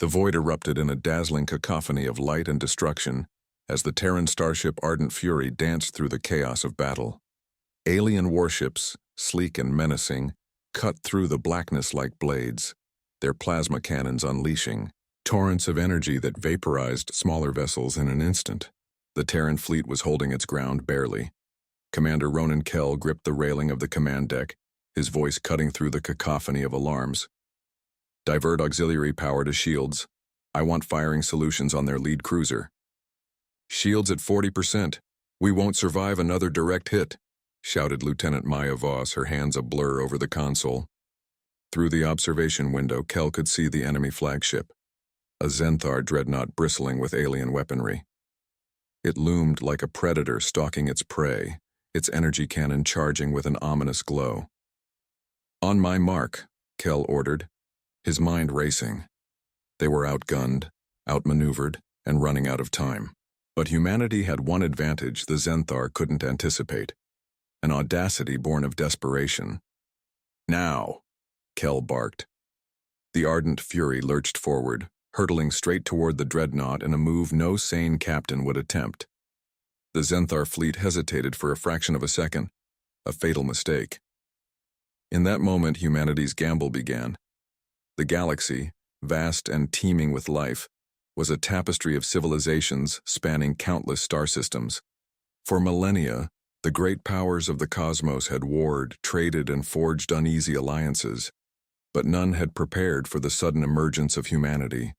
The void erupted in a dazzling cacophony of light and destruction as the Terran starship Ardent Fury danced through the chaos of battle. Alien warships, sleek and menacing, cut through the blackness like blades, their plasma cannons unleashing torrents of energy that vaporized smaller vessels in an instant. The Terran fleet was holding its ground barely. Commander Ronan Kell gripped the railing of the command deck, his voice cutting through the cacophony of alarms. "Divert auxiliary power to shields. I want firing solutions on their lead cruiser." "Shields at 40%. We won't survive another direct hit," shouted Lieutenant Maya Voss, her hands a blur over the console. Through the observation window, Kell could see the enemy flagship, a Zenthar dreadnought bristling with alien weaponry. It loomed like a predator stalking its prey, its energy cannon charging with an ominous glow. "On my mark," Kell ordered, his mind racing. They were outgunned, outmaneuvered, and running out of time. But humanity had one advantage the Zenthar couldn't anticipate, an audacity born of desperation. "Now!" Kell barked. The Ardent Fury lurched forward, hurtling straight toward the dreadnought in a move no sane captain would attempt. The Zenthar fleet hesitated for a fraction of a second, a fatal mistake. In that moment, humanity's gamble began. The galaxy, vast and teeming with life, was a tapestry of civilizations spanning countless star systems. For millennia, the great powers of the cosmos had warred, traded, and forged uneasy alliances, but none had prepared for the sudden emergence of humanity,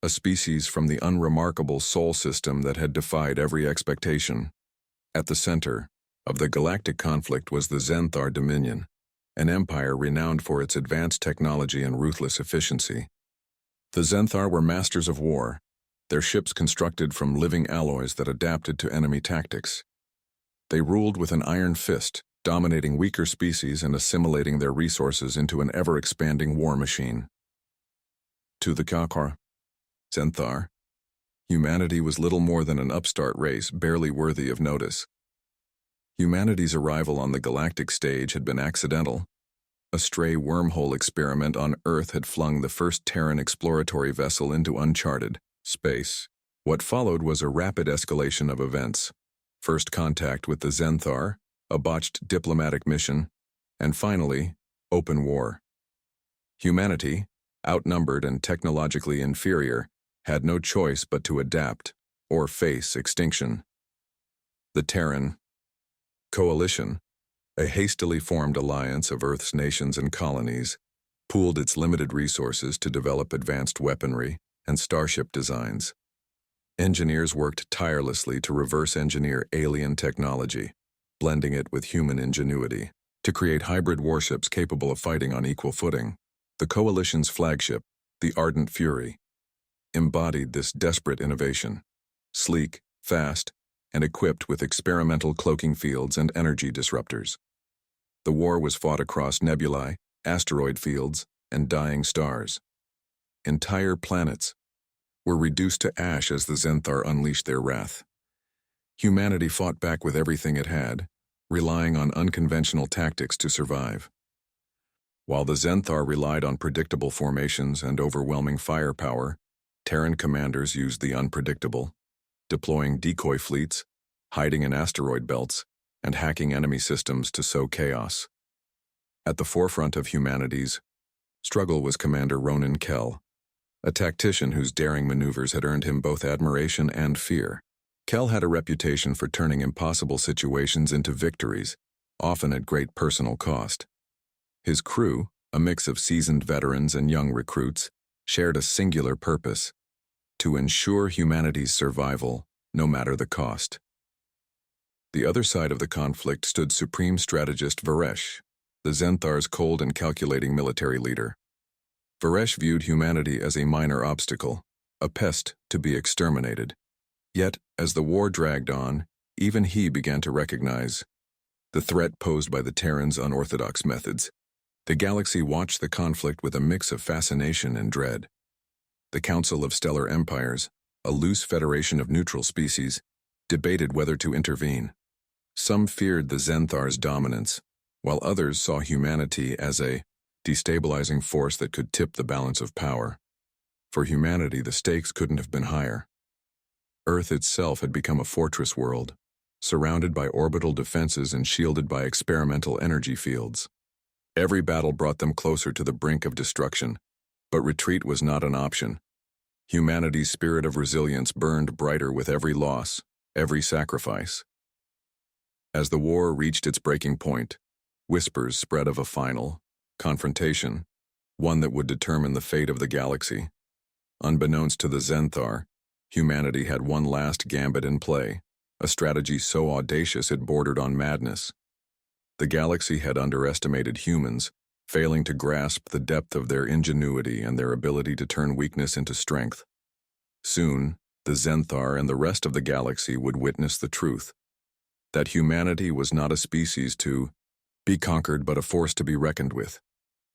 a species from the unremarkable Sol system that had defied every expectation. At the center of the galactic conflict was the Zenthar Dominion, an empire renowned for its advanced technology and ruthless efficiency. The Zenthar were masters of war, their ships constructed from living alloys that adapted to enemy tactics. They ruled with an iron fist, dominating weaker species and assimilating their resources into an ever-expanding war machine. To the Kakar, Zenthar, humanity was little more than an upstart race barely worthy of notice. Humanity's arrival on the galactic stage had been accidental. A stray wormhole experiment on Earth had flung the first Terran exploratory vessel into uncharted space. What followed was a rapid escalation of events. First contact with the Zenthar, a botched diplomatic mission, and finally, open war. Humanity, outnumbered and technologically inferior, had no choice but to adapt or face extinction. The Terran Coalition, a hastily formed alliance of Earth's nations and colonies, pooled its limited resources to develop advanced weaponry and starship designs. Engineers worked tirelessly to reverse engineer alien technology, blending it with human ingenuity, to create hybrid warships capable of fighting on equal footing. The Coalition's flagship, the Ardent Fury, embodied this desperate innovation, sleek, fast, and equipped with experimental cloaking fields and energy disruptors. The war was fought across nebulae, asteroid fields, and dying stars. Entire planets were reduced to ash as the Zenthar unleashed their wrath. Humanity fought back with everything it had, relying on unconventional tactics to survive. While the Zenthar relied on predictable formations and overwhelming firepower, Terran commanders used the unpredictable, deploying decoy fleets, hiding in asteroid belts, and hacking enemy systems to sow chaos. At the forefront of humanity's struggle was Commander Ronan Kell, a tactician whose daring maneuvers had earned him both admiration and fear. Kell had a reputation for turning impossible situations into victories, often at great personal cost. His crew, a mix of seasoned veterans and young recruits, shared a singular purpose: to ensure humanity's survival, no matter the cost. The other side of the conflict stood Supreme Strategist Varesh, the Zenthar's cold and calculating military leader. Varesh viewed humanity as a minor obstacle, a pest to be exterminated. Yet, as the war dragged on, even he began to recognize the threat posed by the Terrans' unorthodox methods. The galaxy watched the conflict with a mix of fascination and dread. The Council of Stellar Empires, a loose federation of neutral species, debated whether to intervene. Some feared the Zenthar's dominance, while others saw humanity as a destabilizing force that could tip the balance of power. For humanity, the stakes couldn't have been higher. Earth itself had become a fortress world, surrounded by orbital defenses and shielded by experimental energy fields. Every battle brought them closer to the brink of destruction, but retreat was not an option. Humanity's spirit of resilience burned brighter with every loss, every sacrifice. As the war reached its breaking point, whispers spread of a final confrontation, one that would determine the fate of the galaxy. Unbeknownst to the Zenthar, humanity had one last gambit in play, a strategy so audacious it bordered on madness. The galaxy had underestimated humans, failing to grasp the depth of their ingenuity and their ability to turn weakness into strength. Soon, the Zenthar and the rest of the galaxy would witness the truth, that humanity was not a species to be conquered but a force to be reckoned with.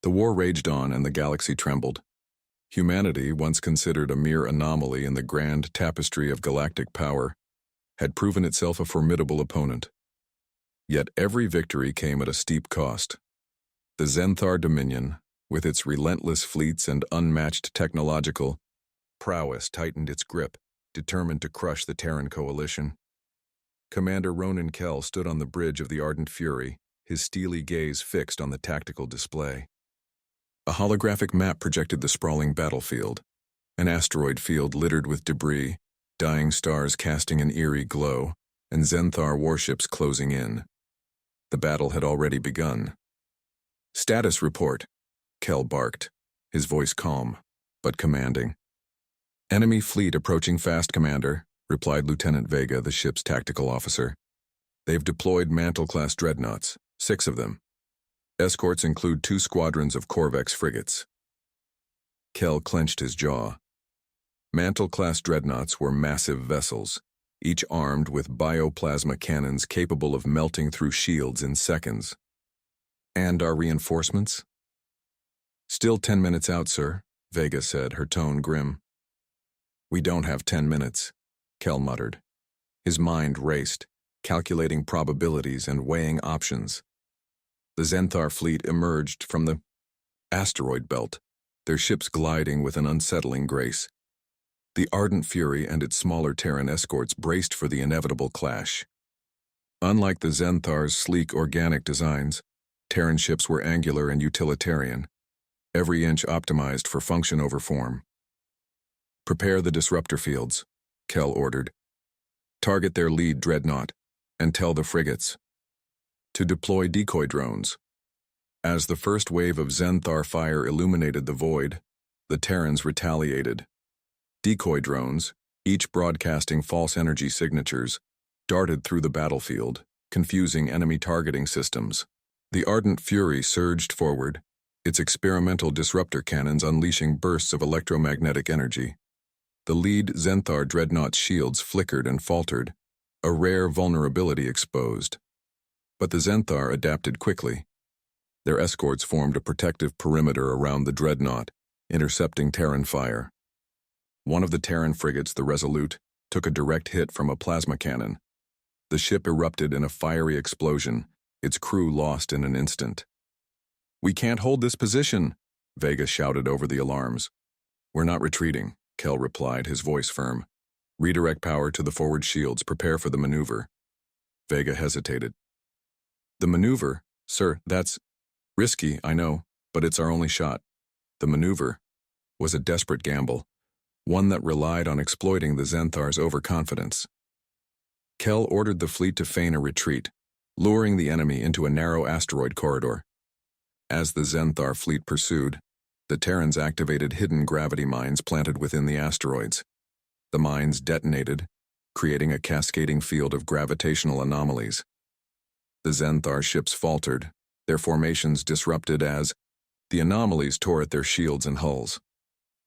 The war raged on and the galaxy trembled. Humanity, once considered a mere anomaly in the grand tapestry of galactic power, had proven itself a formidable opponent. Yet every victory came at a steep cost. The Zenthar Dominion, with its relentless fleets and unmatched technological prowess, tightened its grip, determined to crush the Terran coalition. Commander Ronan Kell stood on the bridge of the Ardent Fury, his steely gaze fixed on the tactical display. A holographic map projected the sprawling battlefield, an asteroid field littered with debris, dying stars casting an eerie glow, and Zenthar warships closing in. The battle had already begun. "Status report," Kell barked, his voice calm, but commanding. "Enemy fleet approaching fast, Commander," replied Lieutenant Vega, the ship's tactical officer. "They've deployed Mantle-class dreadnoughts, 6 of them. Escorts include 2 squadrons of Corvex frigates." Kell clenched his jaw. Mantle-class dreadnoughts were massive vessels, each armed with bioplasma cannons capable of melting through shields in seconds. "And our reinforcements?" "Still 10 minutes out, sir," Vega said, her tone grim. "We don't have 10 minutes," Kell muttered. His mind raced, calculating probabilities and weighing options. The Zenthar fleet emerged from the asteroid belt, their ships gliding with an unsettling grace. The Ardent Fury and its smaller Terran escorts braced for the inevitable clash. Unlike the Zenthar's sleek organic designs, Terran ships were angular and utilitarian, every inch optimized for function over form. "Prepare the disruptor fields," Kell ordered. "Target their lead dreadnought, and tell the frigates to deploy decoy drones." As the first wave of Zenthar fire illuminated the void, the Terrans retaliated. Decoy drones, each broadcasting false energy signatures, darted through the battlefield, confusing enemy targeting systems. The Ardent Fury surged forward, its experimental disruptor cannons unleashing bursts of electromagnetic energy. The lead Zenthar dreadnought's shields flickered and faltered, a rare vulnerability exposed. But the Zenthar adapted quickly. Their escorts formed a protective perimeter around the dreadnought, intercepting Terran fire. One of the Terran frigates, the Resolute, took a direct hit from a plasma cannon. The ship erupted in a fiery explosion, its crew lost in an instant. "We can't hold this position," Vega shouted over the alarms. "We're not retreating," Kell replied, his voice firm. "Redirect power to the forward shields. Prepare for the maneuver." Vega hesitated. "The maneuver? Sir, that's risky, I know, but it's our only shot." The maneuver was a desperate gamble, one that relied on exploiting the Zenthar's overconfidence. Kell ordered the fleet to feign a retreat, luring the enemy into a narrow asteroid corridor. As the Zenthar fleet pursued, the Terrans activated hidden gravity mines planted within the asteroids. The mines detonated, creating a cascading field of gravitational anomalies. The Zenthar ships faltered, their formations disrupted as the anomalies tore at their shields and hulls.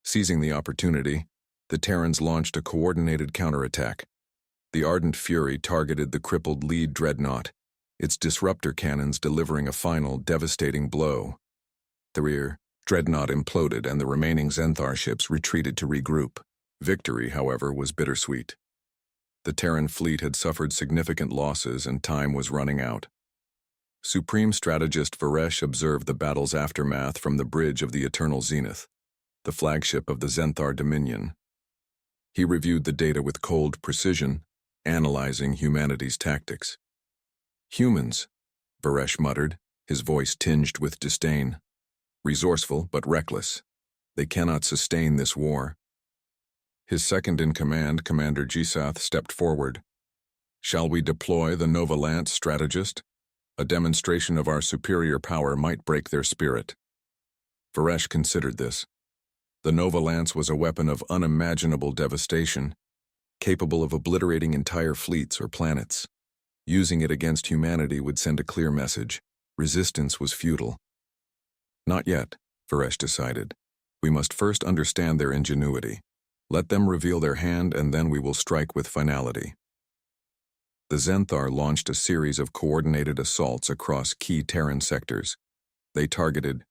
Seizing the opportunity, the Terrans launched a coordinated counterattack. The Ardent Fury targeted the crippled lead dreadnought, its disruptor cannons delivering a final, devastating blow. The rear dreadnought imploded and the remaining Zenthar ships retreated to regroup. Victory, however, was bittersweet. The Terran fleet had suffered significant losses and time was running out. Supreme Strategist Varesh observed the battle's aftermath from the bridge of the Eternal Zenith. the flagship of the Zenthar Dominion. He reviewed the data with cold precision, analyzing humanity's tactics. Humans, Varesh muttered, his voice tinged with disdain. Resourceful but reckless. They cannot sustain this war. His second-in-command, Commander Jisath, stepped forward. Shall we deploy the Nova Lance strategist? A demonstration of our superior power might break their spirit. Varesh considered this. The Nova Lance was a weapon of unimaginable devastation, capable of obliterating entire fleets or planets. Using it against humanity would send a clear message. Resistance was futile. Not yet, Varesh decided. We must first understand their ingenuity. Let them reveal their hand, and then we will strike with finality. The Zenthar launched a series of coordinated assaults across key Terran sectors. They targeted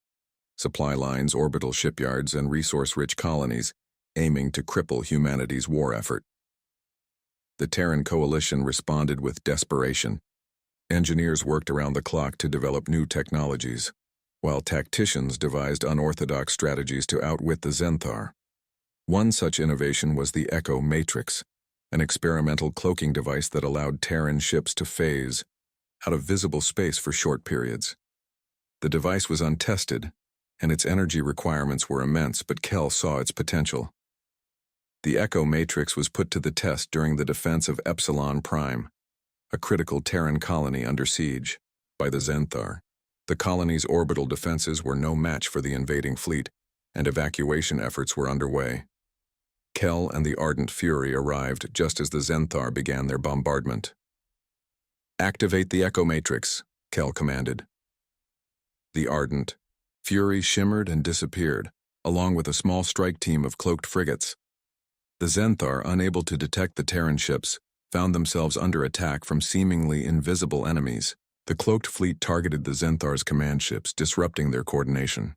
supply lines, orbital shipyards, and resource-rich colonies, aiming to cripple humanity's war effort. The Terran coalition responded with desperation. Engineers worked around the clock to develop new technologies, while tacticians devised unorthodox strategies to outwit the Zenthar. One such innovation was the Echo Matrix, an experimental cloaking device that allowed Terran ships to phase out of visible space for short periods. The device was untested, and its energy requirements were immense, but Kel saw its potential. The Echo Matrix was put to the test during the defense of Epsilon Prime, a critical Terran colony under siege by the Zenthar. The colony's orbital defenses were no match for the invading fleet, and evacuation efforts were underway. Kel and the Ardent Fury arrived just as the Zenthar began their bombardment. "Activate the Echo Matrix," Kel commanded. The Ardent Fury shimmered and disappeared, along with a small strike team of cloaked frigates. The Zenthar, unable to detect the Terran ships, found themselves under attack from seemingly invisible enemies. The cloaked fleet targeted the Zenthar's command ships, disrupting their coordination.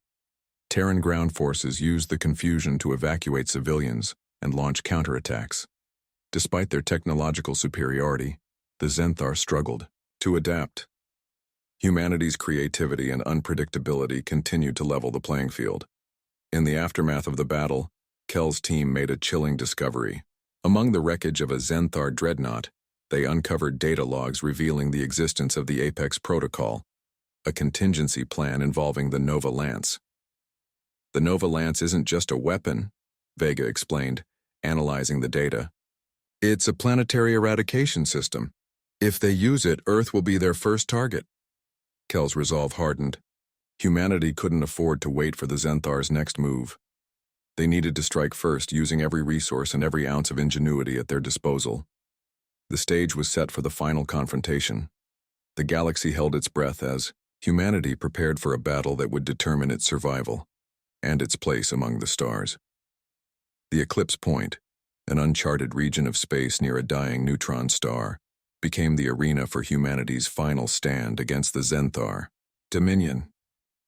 Terran ground forces used the confusion to evacuate civilians and launch counterattacks. Despite their technological superiority, the Zenthar struggled to adapt. Humanity's creativity and unpredictability continued to level the playing field. In the aftermath of the battle, Kel's team made a chilling discovery. Among the wreckage of a Zenthar dreadnought, they uncovered data logs revealing the existence of the Apex Protocol, a contingency plan involving the Nova Lance. The Nova Lance isn't just a weapon, Vega explained, analyzing the data. It's a planetary eradication system. If they use it, Earth will be their first target. Kel's resolve hardened. Humanity couldn't afford to wait for the Zenthar's next move. They needed to strike first, using every resource and every ounce of ingenuity at their disposal. The stage was set for the final confrontation. The galaxy held its breath as humanity prepared for a battle that would determine its survival and its place among the stars. The Eclipse Point, an uncharted region of space near a dying neutron star, became the arena for humanity's final stand against the Zenthar Dominion.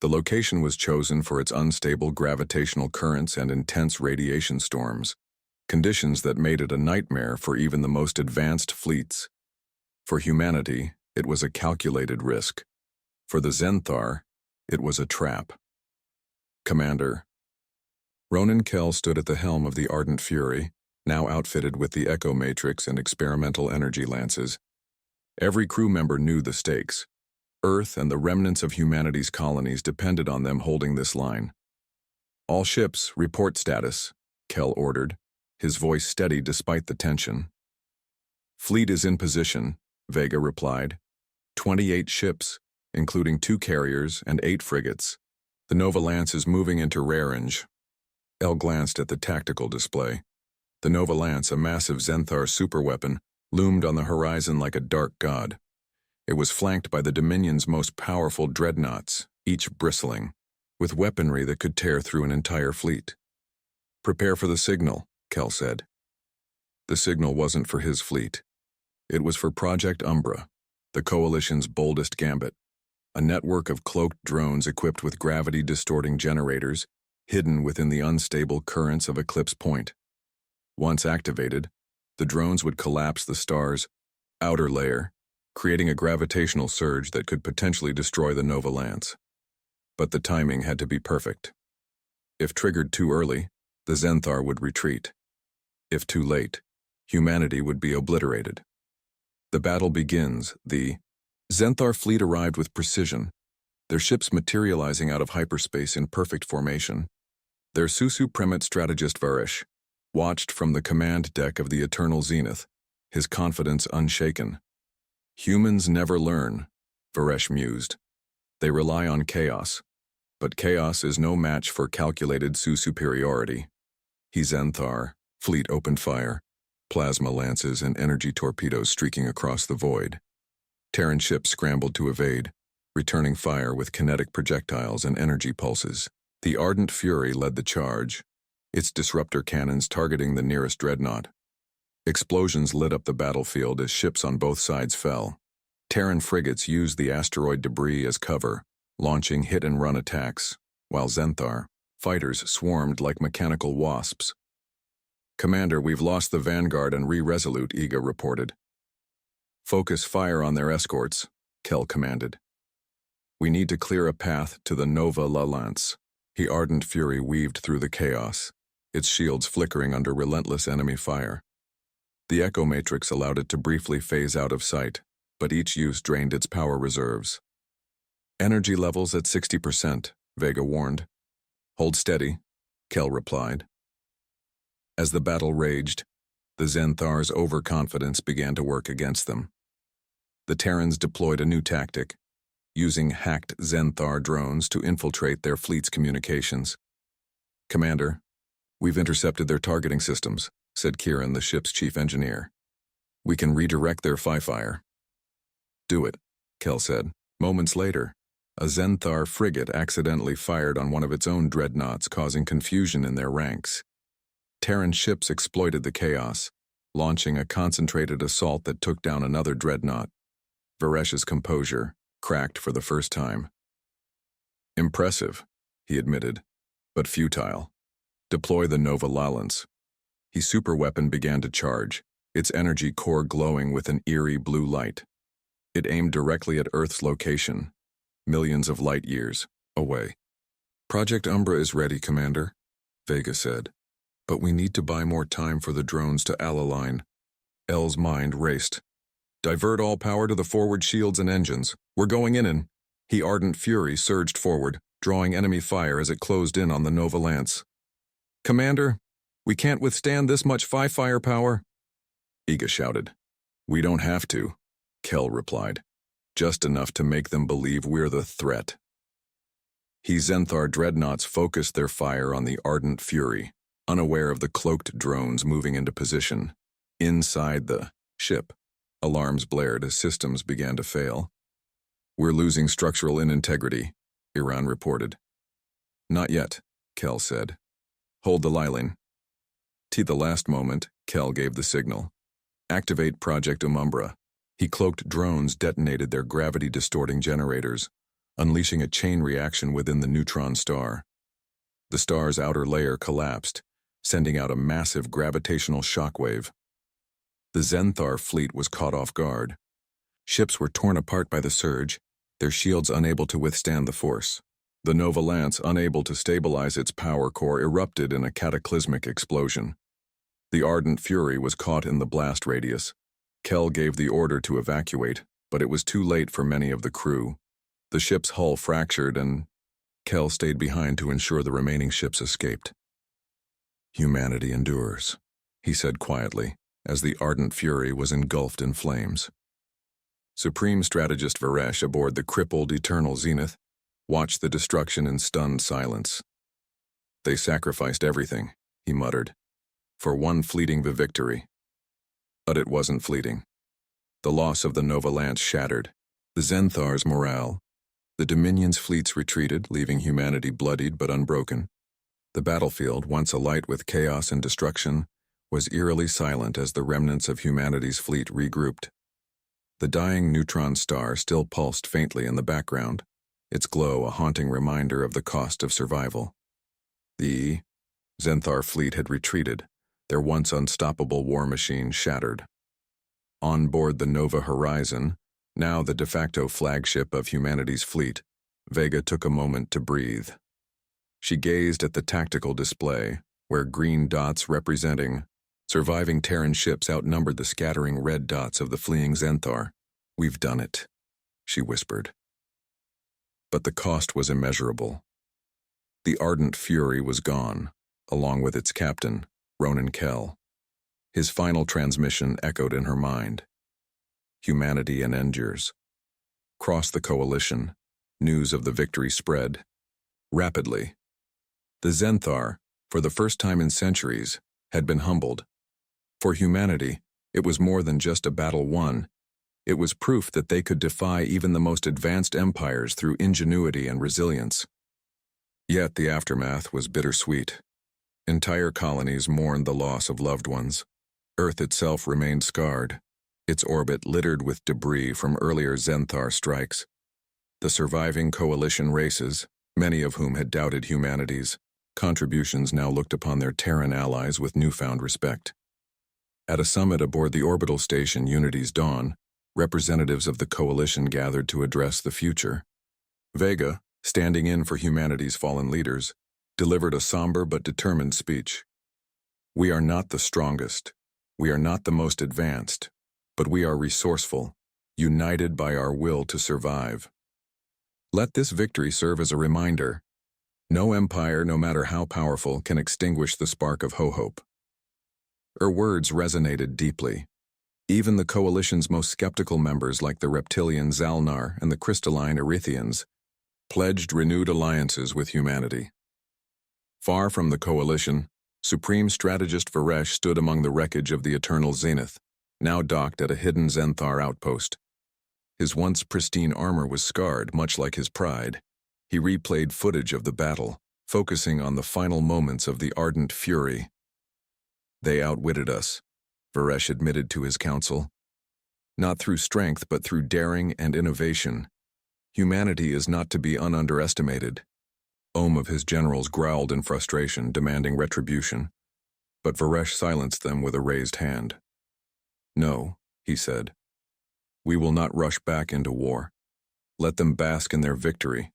The location was chosen for its unstable gravitational currents and intense radiation storms, conditions that made it a nightmare for even the most advanced fleets. For humanity, it was a calculated risk. For the Zenthar, it was a trap. Commander. Ronan Kel stood at the helm of the Ardent Fury, now outfitted with the Echo Matrix and experimental energy lances. Every crew member knew the stakes. Earth and the remnants of humanity's colonies depended on them holding this line. "All ships, report status," Kel ordered, his voice steady despite the tension. "Fleet is in position," Vega replied. 28 ships, including 2 carriers and 8 frigates. The Nova Lance is moving into range. El glanced at the tactical display. The Nova Lance, a massive Zenthar superweapon, loomed on the horizon like a dark god. It was flanked by the Dominion's most powerful dreadnoughts, each bristling, with weaponry that could tear through an entire fleet. "Prepare for the signal," Kel said. The signal wasn't for his fleet. It was for Project Umbra, the Coalition's boldest gambit, a network of cloaked drones equipped with gravity-distorting generators, hidden within the unstable currents of Eclipse Point. Once activated, the drones would collapse the star's outer layer, creating a gravitational surge that could potentially destroy the Nova Lance. But the timing had to be perfect. If triggered too early, the Zenthar would retreat. If too late, humanity would be obliterated. The battle begins. The Zenthar fleet arrived with precision, their ships materializing out of hyperspace in perfect formation. Their Supremate strategist Varesh watched from the command deck of the Eternal Zenith, his confidence unshaken. Humans never learn, Varesh mused. They rely on chaos, but chaos is no match for calculated superiority. Zenthar fleet opened fire, plasma lances and energy torpedoes streaking across the void. Terran ships scrambled to evade, returning fire with kinetic projectiles and energy pulses. The Ardent Fury led the charge, its disruptor cannons targeting the nearest dreadnought. Explosions lit up the battlefield as ships on both sides fell. Terran frigates used the asteroid debris as cover, launching hit-and-run attacks, while Zenthar fighters swarmed like mechanical wasps. "Commander, we've lost the Vanguard and Resolute," Iga reported. "Focus fire on their escorts," Kell commanded. "We need to clear a path to the Nova La Lance." The Ardent Fury weaved through the chaos, its shields flickering under relentless enemy fire. The Echo Matrix allowed it to briefly phase out of sight, but each use drained its power reserves. "Energy levels at 60%, Vega warned. "Hold steady," Kell replied. As the battle raged, the Zenthar's overconfidence began to work against them. The Terrans deployed a new tactic, using hacked Zenthar drones to infiltrate their fleet's communications. "Commander, we've intercepted their targeting systems," said Kieran, the ship's chief engineer. "We can redirect their fire." "Do it," Kell said. Moments later, a Zenthar frigate accidentally fired on one of its own dreadnoughts, causing confusion in their ranks. Terran ships exploited the chaos, launching a concentrated assault that took down another dreadnought. Varesh's composure cracked for the first time. "Impressive," he admitted, "but futile. Deploy the Nova Lalance." His superweapon began to charge, its energy core glowing with an eerie blue light. It aimed directly at Earth's location, millions of light years away. "Project Umbra is ready, Commander," Vega said. "But we need to buy more time for the drones to align." El's mind raced. "Divert all power to the forward shields and engines. We're going in." The Ardent Fury surged forward, drawing enemy fire as it closed in on the Nova Lance. "Commander, we can't withstand this much firepower," Iga shouted. "We don't have to," Kell replied. "Just enough to make them believe we're the threat." Zenthar dreadnoughts focused their fire on the Ardent Fury, unaware of the cloaked drones moving into position. Inside the ship, alarms blared as systems began to fail. "We're losing structural integrity," Iran reported. "Not yet," Kell said. "Hold the line." To the last moment, Kell gave the signal. "Activate Project Umbra." He cloaked drones detonated their gravity-distorting generators, unleashing a chain reaction within the neutron star. The star's outer layer collapsed, sending out a massive gravitational shockwave. The Zenthar fleet was caught off guard. Ships were torn apart by the surge, their shields unable to withstand the force. The Nova Lance, unable to stabilize its power core, erupted in a cataclysmic explosion. The Ardent Fury was caught in the blast radius. Kell gave the order to evacuate, but it was too late for many of the crew. The ship's hull fractured and Kell stayed behind to ensure the remaining ships escaped. "Humanity endures," he said quietly, as the Ardent Fury was engulfed in flames. Supreme Strategist Varesh aboard the crippled Eternal Zenith watched the destruction in stunned silence. "They sacrificed everything," he muttered, "for one fleeting victory." But it wasn't fleeting. The loss of the Nova Lance shattered the Zenthar's morale. The Dominion's fleets retreated, leaving humanity bloodied but unbroken. The battlefield, once alight with chaos and destruction, was eerily silent as the remnants of humanity's fleet regrouped. The dying neutron star still pulsed faintly in the background, its glow a haunting reminder of the cost of survival. The Zenthar fleet had retreated, their once unstoppable war machine shattered. On board the Nova Horizon, now the de facto flagship of humanity's fleet, Vega took a moment to breathe. She gazed at the tactical display, where green dots representing surviving Terran ships outnumbered the scattering red dots of the fleeing Xanthar. "We've done it," she whispered. But the cost was immeasurable. The ardent fury was gone, along with its captain, Ronan Kell. His final transmission echoed in her mind. Humanity and endures. Across the coalition, news of the victory spread. Rapidly. The Xanthar, for the first time in centuries, had been humbled. For humanity, it was more than just a battle won. It was proof that they could defy even the most advanced empires through ingenuity and resilience. Yet the aftermath was bittersweet. Entire colonies mourned the loss of loved ones. Earth itself remained scarred, its orbit littered with debris from earlier Xanthar strikes. The surviving coalition races, many of whom had doubted humanity's contributions, now looked upon their Terran allies with newfound respect. At a summit aboard the orbital station Unity's Dawn, representatives of the coalition gathered to address the future. Vega, standing in for humanity's fallen leaders, delivered a somber but determined speech. "We are not the strongest. We are not the most advanced, but we are resourceful, united by our will to survive. Let this victory serve as a reminder. No empire, no matter how powerful, can extinguish the spark of hope." Her words resonated deeply. Even the coalition's most skeptical members, like the reptilian Zalnar and the crystalline Erythians, pledged renewed alliances with humanity. Far from the coalition, Supreme Strategist Varesh stood among the wreckage of the Eternal Zenith, now docked at a hidden Xanthar outpost. His once pristine armor was scarred, much like his pride. He replayed footage of the battle, focusing on the final moments of the ardent fury. "They outwitted us," Varesh admitted to his council. "Not through strength, but through daring and innovation. Humanity is not to be underestimated." Some of his generals growled in frustration, demanding retribution, but Varesh silenced them with a raised hand. "No," he said. "We will not rush back into war. Let them bask in their victory.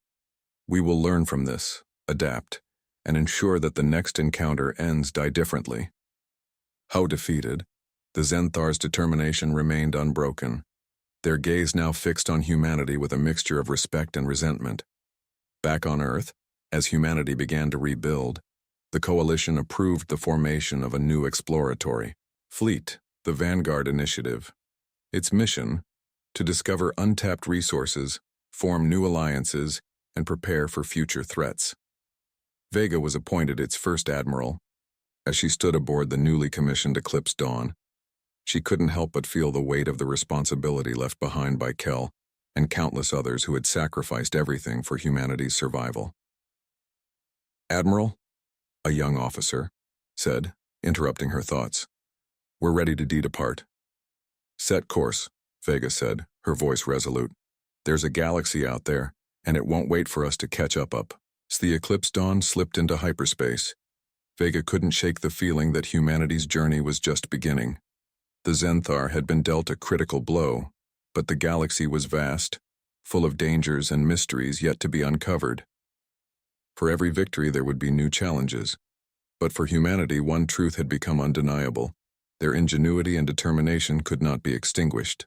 We will learn from this, adapt, and ensure that the next encounter ends differently." How defeated, the Xanthar's determination remained unbroken, their gaze now fixed on humanity with a mixture of respect and resentment. Back on Earth, as humanity began to rebuild, the coalition approved the formation of a new exploratory fleet, the Vanguard Initiative. Its mission, to discover untapped resources, form new alliances, and prepare for future threats. Vega was appointed its first admiral. As she stood aboard the newly commissioned Eclipse Dawn, she couldn't help but feel the weight of the responsibility left behind by Kell and countless others who had sacrificed everything for humanity's survival. "Admiral," a young officer said, interrupting her thoughts, "we're ready to depart." "Set course," Vega said, her voice resolute. "There's a galaxy out there, and it won't wait for us to catch up." As the Eclipse Dawn slipped into hyperspace, Vega couldn't shake the feeling that humanity's journey was just beginning. The Xanthar had been dealt a critical blow, but the galaxy was vast, full of dangers and mysteries yet to be uncovered. For every victory there would be new challenges, but for humanity one truth had become undeniable: their ingenuity and determination could not be extinguished.